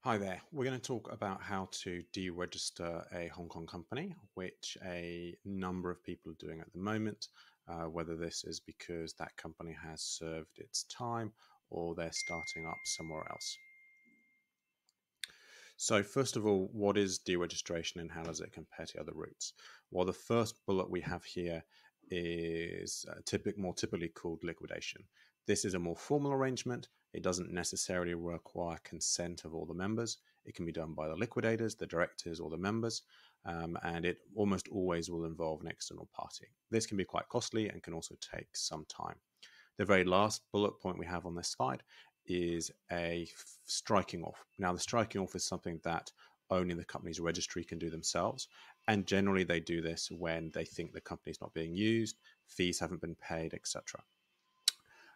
Hi there. We're going to talk about how to deregister a Hong Kong company, which a number of people are doing at the moment, whether this is because that company has served its time or they're starting up somewhere else. So first of all, what is deregistration and how does it compare to other routes? Well, the first bullet we have here is more typically called liquidation. This is a more formal arrangement. It doesn't necessarily require consent of all the members. It can be done by the liquidators, the directors, or the members, and it almost always will involve an external party. This can be quite costly and can also take some time. The very last bullet point we have on this slide is a striking off. Now, the striking off is something that only the company's registry can do themselves. And generally, they do this when they think the company's not being used, fees haven't been paid, etc.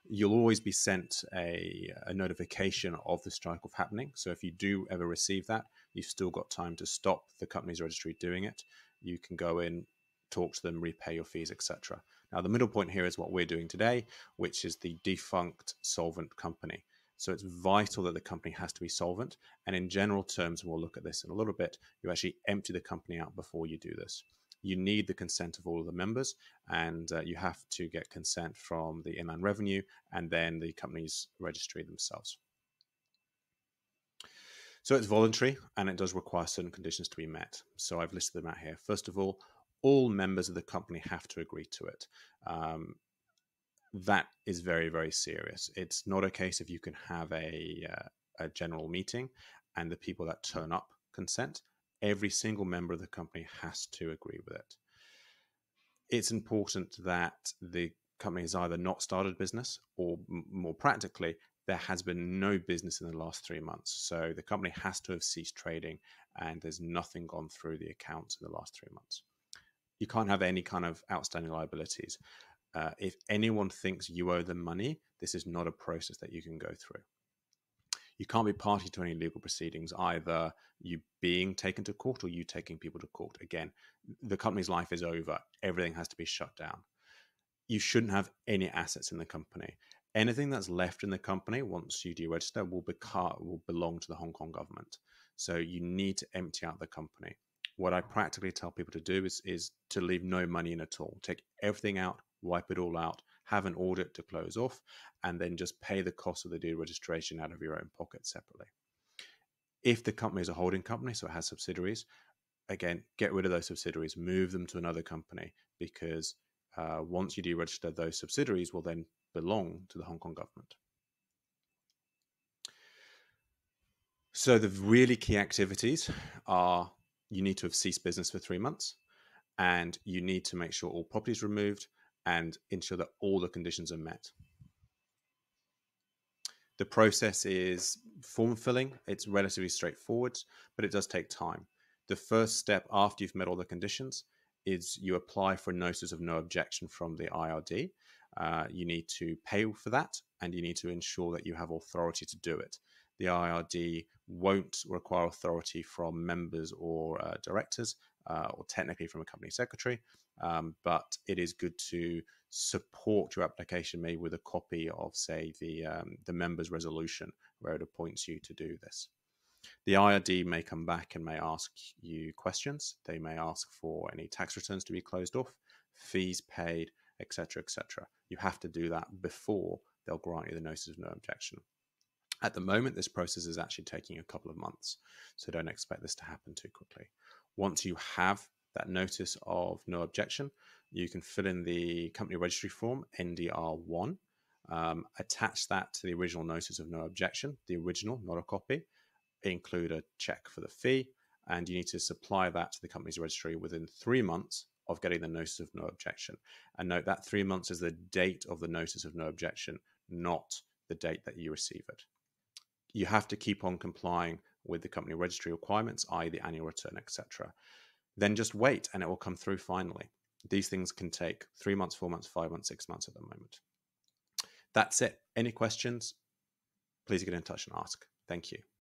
You'll always be sent a notification of the strike off happening. So if you do ever receive that, you've still got time to stop the company's registry doing it. You can go in, talk to them, repay your fees, etc. Now, the middle point here is what we're doing today, which is the defunct solvent company. So it's vital that the company has to be solvent. And in general terms, we'll look at this in a little bit, you actually empty the company out before you do this. You need the consent of all of the members, and you have to get consent from the Inland Revenue and then the company's registry themselves. So it's voluntary and it does require certain conditions to be met. So I've listed them out here. First of all members of the company have to agree to it. That is very, very serious. It's not a case of you can have a general meeting and the people that turn up consent. Every single member of the company has to agree with it. It's important that the company has either not started business or, more practically, there has been no business in the last 3 months. So the company has to have ceased trading and there's nothing gone through the accounts in the last 3 months. You can't have any kind of outstanding liabilities. If anyone thinks you owe them money, this is not a process that you can go through. You can't be party to any legal proceedings, either you being taken to court or you taking people to court. Again, the company's life is over. Everything has to be shut down. You shouldn't have any assets in the company. Anything that's left in the company once you deregister will belong to the Hong Kong government. So you need to empty out the company. What I practically tell people to do is to leave no money in at all. Take everything out, wipe it all out, have an audit to close off, and then just pay the cost of the deregistration out of your own pocket separately. If the company is a holding company, so it has subsidiaries, again, get rid of those subsidiaries, move them to another company, because once you deregister, those subsidiaries will then belong to the Hong Kong government. So the really key activities are you need to have ceased business for 3 months, and you need to make sure all property is removed and ensure that all the conditions are met. The process is form filling. It's relatively straightforward, but it does take time. The first step after you've met all the conditions is you apply for a notice of no objection from the IRD. You need to pay for that, and you need to ensure that you have authority to do it. The IRD won't require authority from members or directors, or technically from a company secretary, but it is good to support your application maybe with a copy of, say, the members' resolution where it appoints you to do this. The IRD may come back and may ask you questions. They may ask for any tax returns to be closed off, fees paid, etc., etc. You have to do that before they'll grant you the notice of no objection. At the moment, this process is actually taking a couple of months, so don't expect this to happen too quickly. Once you have that notice of no objection, you can fill in the company registry form, NDR1, attach that to the original notice of no objection, the original, not a copy, include a check for the fee, and you need to supply that to the company's registry within 3 months of getting the notice of no objection. And note that 3 months is the date of the notice of no objection, not the date that you receive it. You have to keep on complying with the company registry requirements, i.e. the annual return, etc. Then just wait and it will come through finally. These things can take 3 months, 4 months, 5 months, 6 months at the moment. That's it. Any questions? Please get in touch and ask. Thank you.